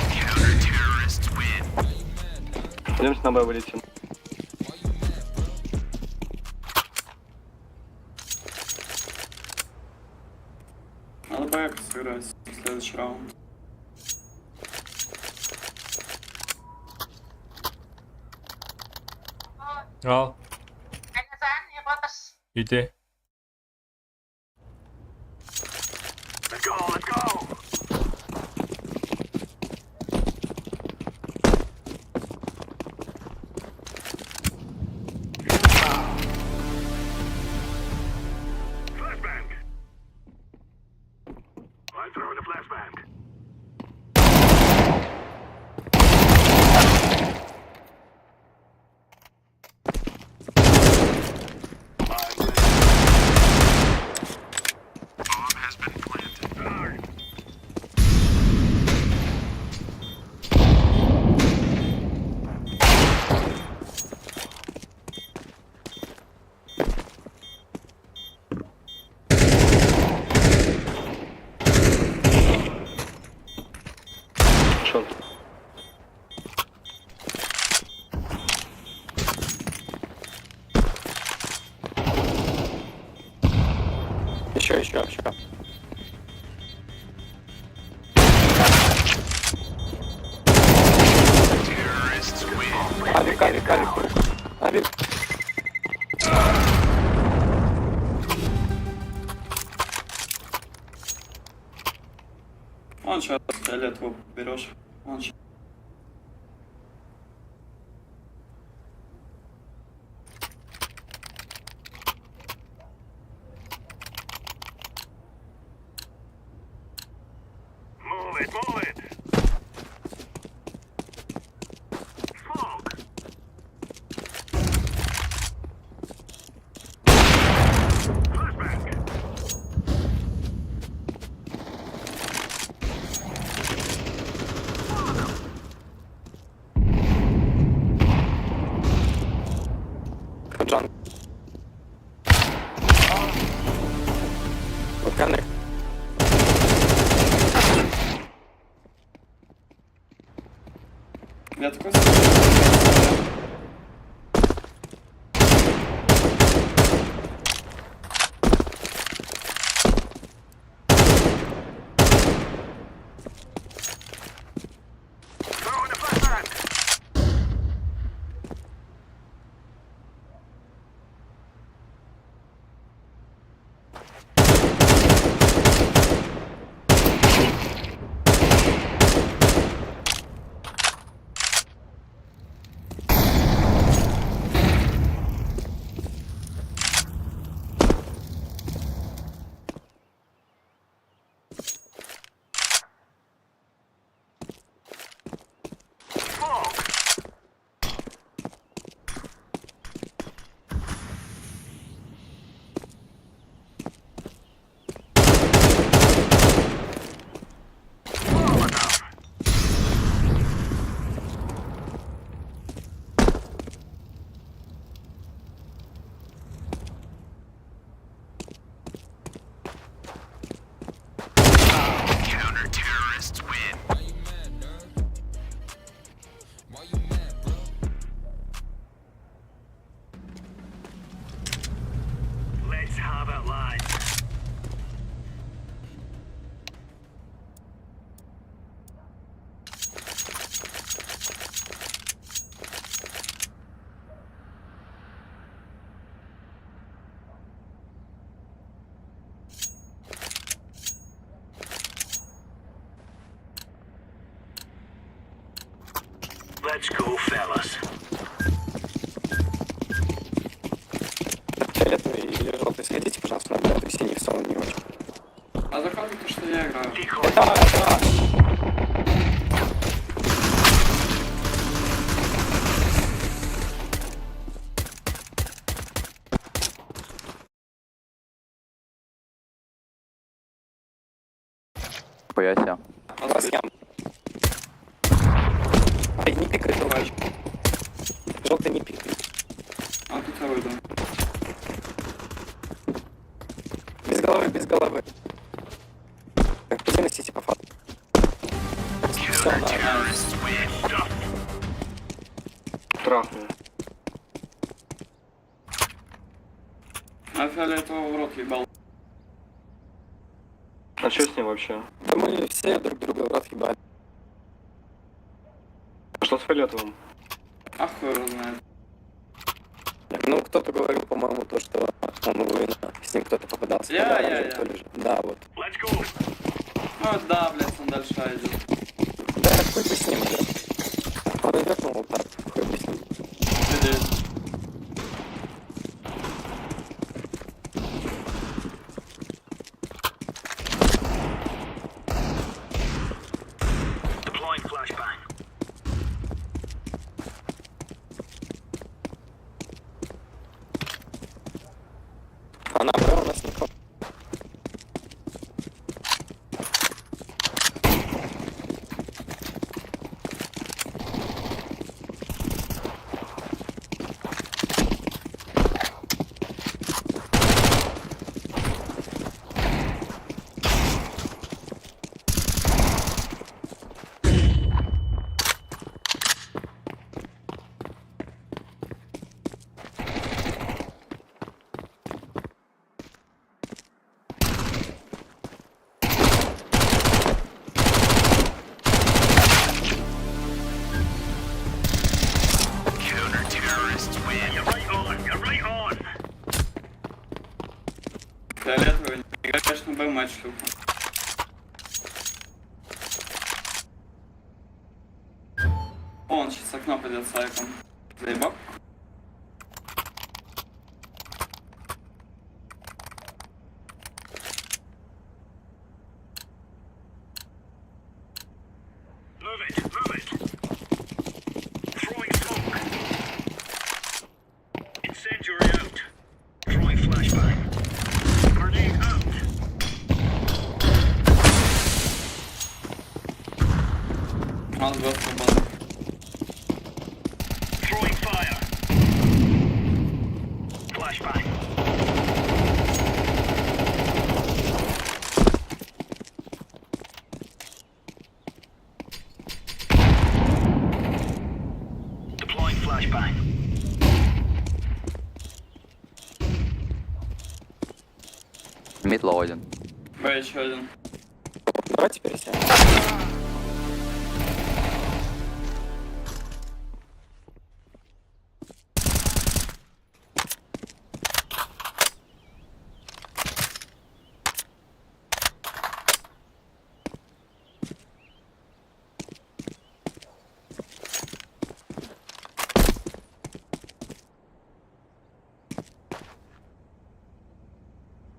S9: Counter-terrorists win.
S6: Пойдемте на Б вылетим.
S5: Надо поехать сыграть в следующий раунд.
S4: Ja,
S10: Eine Sahne, was?
S4: Иди.
S9: Let's go, let's go. Flashbang. I'm throwing a flashbang. Bomb has been planted.
S6: Short.
S7: Еще.
S9: Terrorists win.
S7: Авик. Авик.
S5: Он сейчас фиолетовую берешь. Он щас.
S9: Move it, move it. Smoke. Flashbang.
S7: Джан. Коннект.
S5: Я такой...
S9: Throwing a flashbang. Smoke. Molotov. Counter-terrorists win. Let's have it, lads. Let's go, fellas.
S7: Фиолетовый или желтый сходите, пожалуйста, на белый, синий в целом не очень.
S5: А заходит то, что я играю.
S7: Да.
S8: Хуя себе.
S7: Разъем. Ай, не пикай, товарищ. Желтый не пикай.
S5: А тут я выйду.
S7: Без головы. Так, переносите по факту. Все, да.
S9: Terrorists win.
S6: Трахну.
S5: А фиолетового в рот ебал.
S6: А что с ним вообще?
S7: Да мы все друг друга в рот ебали.
S6: А что с фиолетовым?
S5: А хуй его знает.
S7: Ну, кто-то говорил, по-моему, то, что Он у Луина. С ним кто-то попадался.
S5: Я.
S7: Кто лежит. Да, вот.
S9: Let's go.
S5: Ну да, блядь, он дальше идет.
S7: Да, хуй бы с ним, блядь. Он идёкнул вот так, хуй бы с ним.
S9: Deploying flashbang.
S7: Она была у нас никого.
S9: Counter-terrorists win. You're right on. You're right on.
S5: Фиолетовый. Я, конечно, был матч, шлюха. О, он сейчас окно пойдет с лайком. Заебал?
S9: Move it. Move it. Throwing smoke. Incendiary out. Throwing flashbang. Grenade out.
S5: Он год свободный.
S9: Throwing fire. Flashbang. Deploying flashbang.
S8: Мид лоу один.
S5: Б еще один.
S7: Давайте пересядем.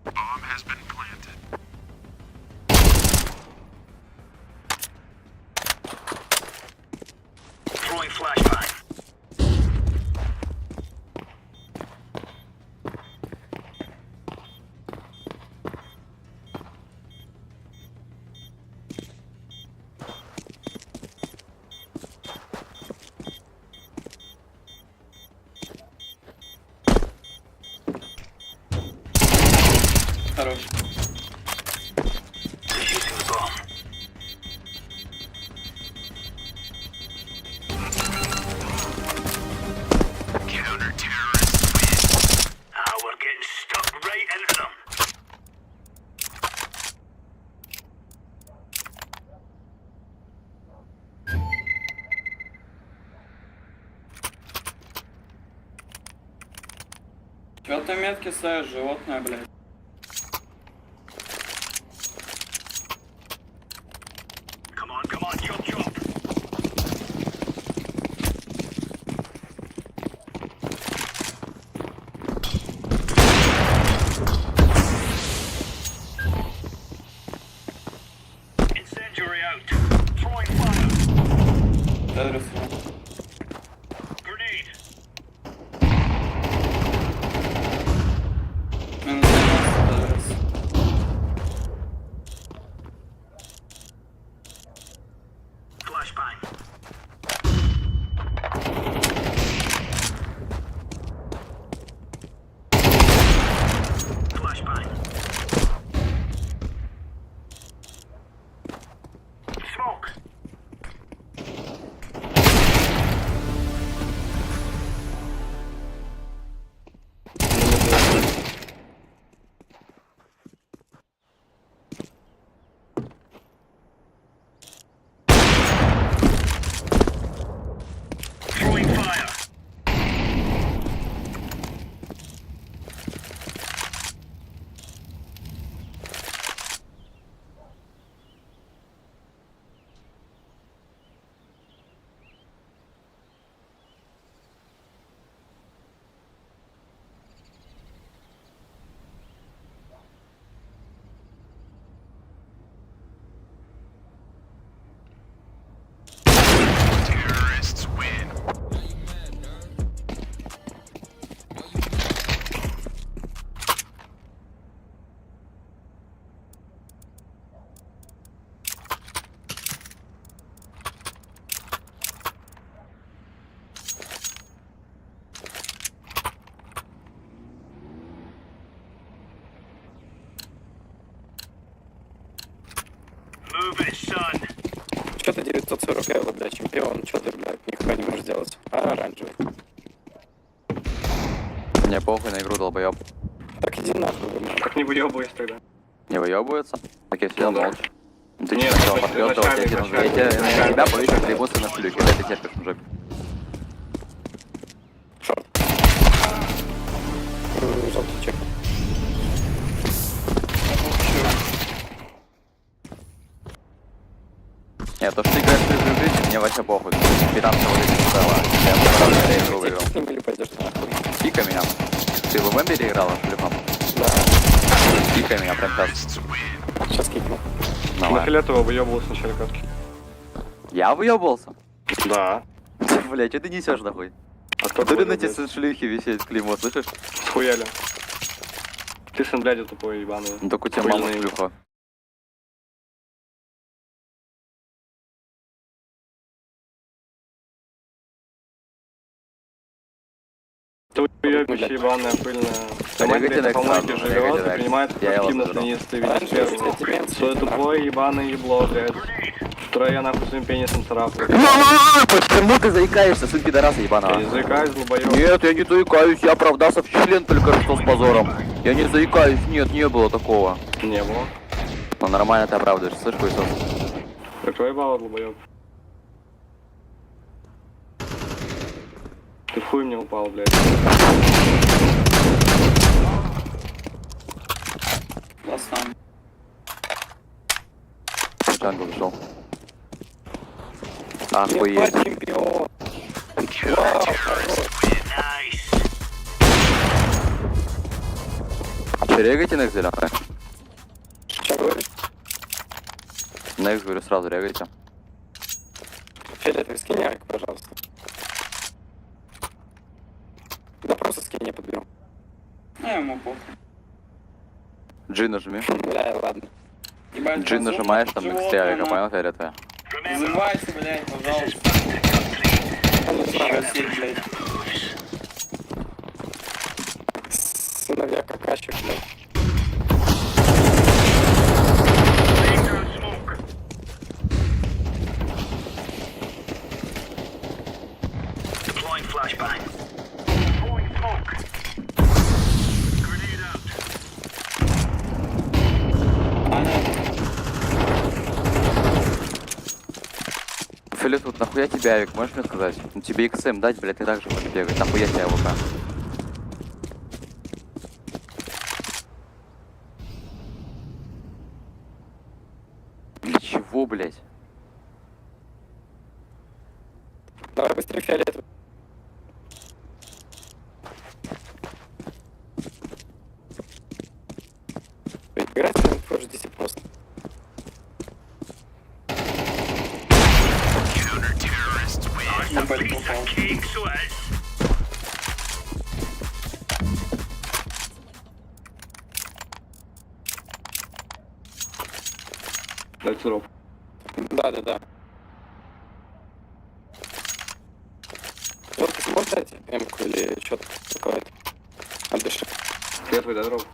S9: Bomb has been planted. Throwing flashbang.
S5: Хорош.
S9: Defusing the bomb. Counter-terrorists win. Ah, we're getting stuck right into them.
S5: Чё ты метки ставишь, животное, блядь?
S9: Come on, jump, jump. Incendiary out. Throwing fire.
S5: Адрес.
S9: Grenade.
S5: Минус.
S7: ты 940 евро, блядь, чемпион, чё ты, блядь, нихуя не можешь сделать? А оранжевый?
S8: Мне похуй на игру, долбоёб.
S7: Так иди нахуй, блядь.
S6: Так не выебывайся тогда.
S8: Не выебывается? Так я сидел
S6: Ну да.
S8: молча. Ты
S6: Нет,
S8: что, сначала
S6: это
S8: подпёздывал,
S6: изначально,
S8: я тебе
S6: изначально,
S8: на
S6: изначально,
S8: тебя повесил
S6: изначально.
S8: трибусы на шлюхе, да, ты терпишь, мужик.
S7: Желтый чек.
S8: Нет, то, что ты играешь в игру жизни, мне вообще похуй. 15 вот эти стало. Я бы игру выиграл.
S7: С ним или пойдешь нахуй?
S8: Пика меня. Ты в Мэмбере играла, шлюхом?
S7: Да,
S8: Пика меня прям сейчас.
S7: сейчас кикну.
S6: На
S8: Давай.
S6: фиолетового выебывался в начале катки.
S8: Я выебывался?
S6: Да.
S8: Бля, что ты несешь нахуй?
S6: А кто
S8: Который на
S6: твой,
S8: тебе шлюхи висит, клеймо, слышишь?
S6: Схуяли. Ты сын блядь тупой ебаный.
S8: Ну так у тебя мама
S6: Пыльный.
S8: шлюха.
S6: Ты уебище ебаная, пыльная.
S8: Регайте
S6: Мать,
S8: так
S6: блядь,
S8: сразу,
S6: живет
S8: регайте
S6: и
S8: так.
S6: принимает
S8: Я его
S6: активно
S8: заберу.
S6: ты видишь первым. Что это тупое ебаное ебло, блядь. Которое я нахуй своим пенисом царапаю.
S8: Почему ты заикаешься, сын пидораса ебаного?
S6: Я не заикаюсь, долбоёб.
S8: Нет, я не заикаюсь, я оправдался в член только что с позором. Я не заикаюсь, нет, не было такого.
S6: Не было.
S8: Ну нормально ты оправдываешь, слышь, хуесос?
S6: Прикрой ебало, долбоёб. Ты в хуй мне упал, блядь.
S5: Лосан.
S8: Джангл зашел. Охуеть.
S7: Чемпион.
S9: Nice.
S8: Че, регайте Некс зеленый?
S7: Что говоришь?
S8: Некс, говорю, сразу регайте.
S7: Фиолетовый, скинь арик, пожалуйста. Да просто скинь, я подберу.
S5: Ну, ему похуй.
S8: G нажми.
S7: Бля, ладно.
S5: Ебать,
S8: G
S5: разумно.
S8: нажимаешь, там Некс
S5: Животное,
S8: авика,
S5: на.
S8: понял, фиолетовая?
S5: Взрывайся, блядь, пожалуйста. Красить, блядь.
S7: Сыновья какашек, блядь.
S9: Deploying flashbang. Throwing smoke. Grenade out.
S8: Фиолет, вот нахуя тебе авик, можешь мне сказать? Ну тебе XM дать, блядь, ты так же будешь бегать, нахуя тебе АВК? Для чего, блядь?
S7: Давай быстрее фиолетовый. Играть на Forge DC просто.
S5: Ебать, попал.
S9: Cake sweat.
S6: Дай суроп.
S7: Да. Вот ты сможешь дать М-ку или что-то такое-то? Отдыши.
S6: Первый, дай дроп.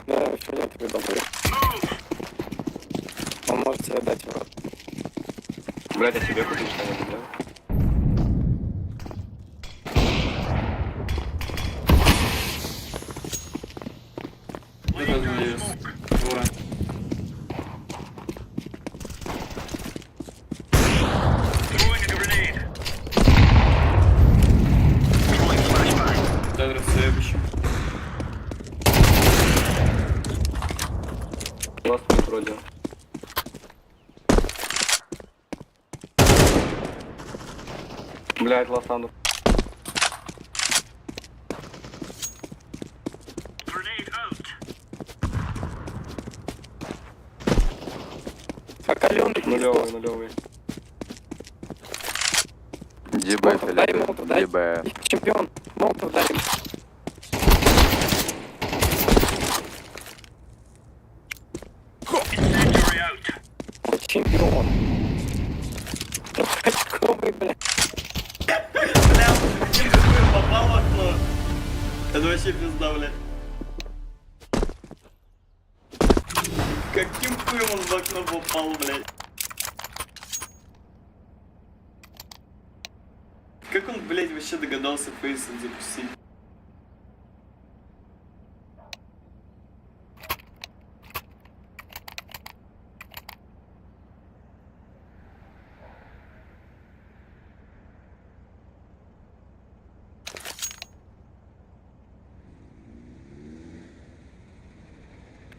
S7: Да, фиолетовый добрый. Он может тебе дать его.
S6: Блядь, я себе купил что-нибудь, блядь.
S5: Разумеюсь. Двое.
S9: Throwing a grenade. Throwing flashbang.
S5: Дай следующий.
S6: Ласт тут вроде. Блядь, ластандов.
S9: Grenade out.
S7: Окаленный
S6: Нулевый, нулевый.
S8: ДБ,
S7: Молотов, дай
S8: фиолетовый,
S7: молотов, дай.
S8: ДБ.
S7: Чемпион. Молотов дай.
S9: Incendiary out.
S7: Чемпион. Очковый, бля.
S5: Бля, попал в окно. Это вообще пизда, блядь. Каким хуем он в окно попал, блядь? как он, блядь, вообще догадался фейсом запустить?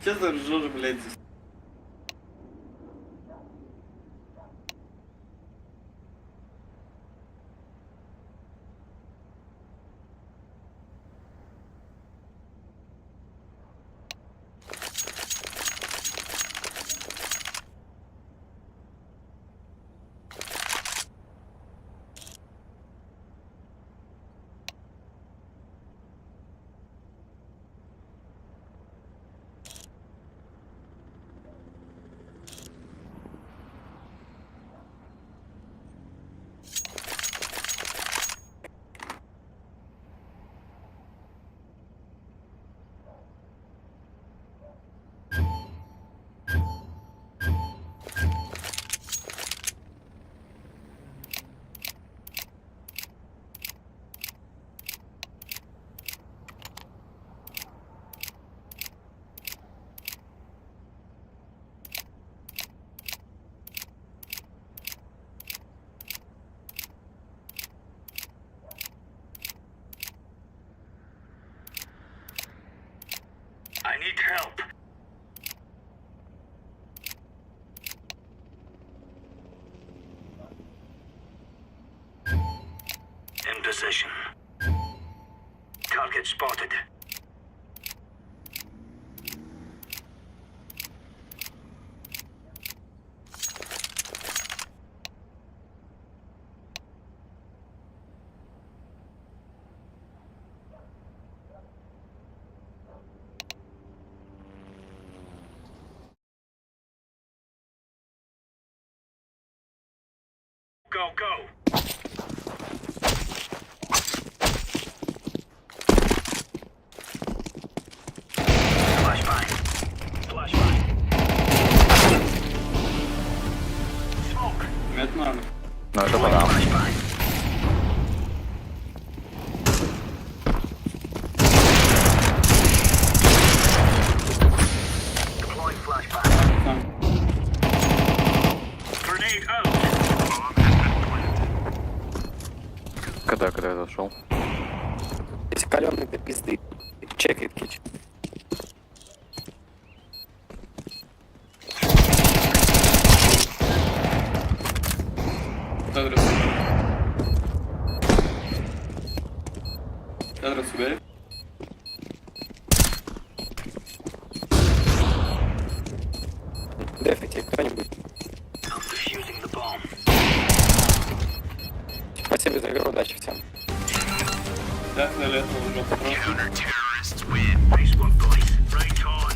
S5: Че ты ржешь, блядь, здесь?
S9: I need help. In position. Target spotted. Go, go. Flashbang. Flashbang. Smoke.
S5: Это норм.
S8: Ну это подам.
S9: Flashbang. Deploying flashbang.
S5: Там.
S9: Grenade out.
S8: Когда я зашел?
S7: Если каленый до пизды. Чекает кич.
S5: Тедрос. Тедрос убери.
S7: Дефите кто-нибудь.
S9: I'm defusing the bomb.
S7: Спасибо за игру, удачи всем.
S5: Да, для этого уже попрошу.
S9: Counter-terrorists win. Nice one, boys. Right on.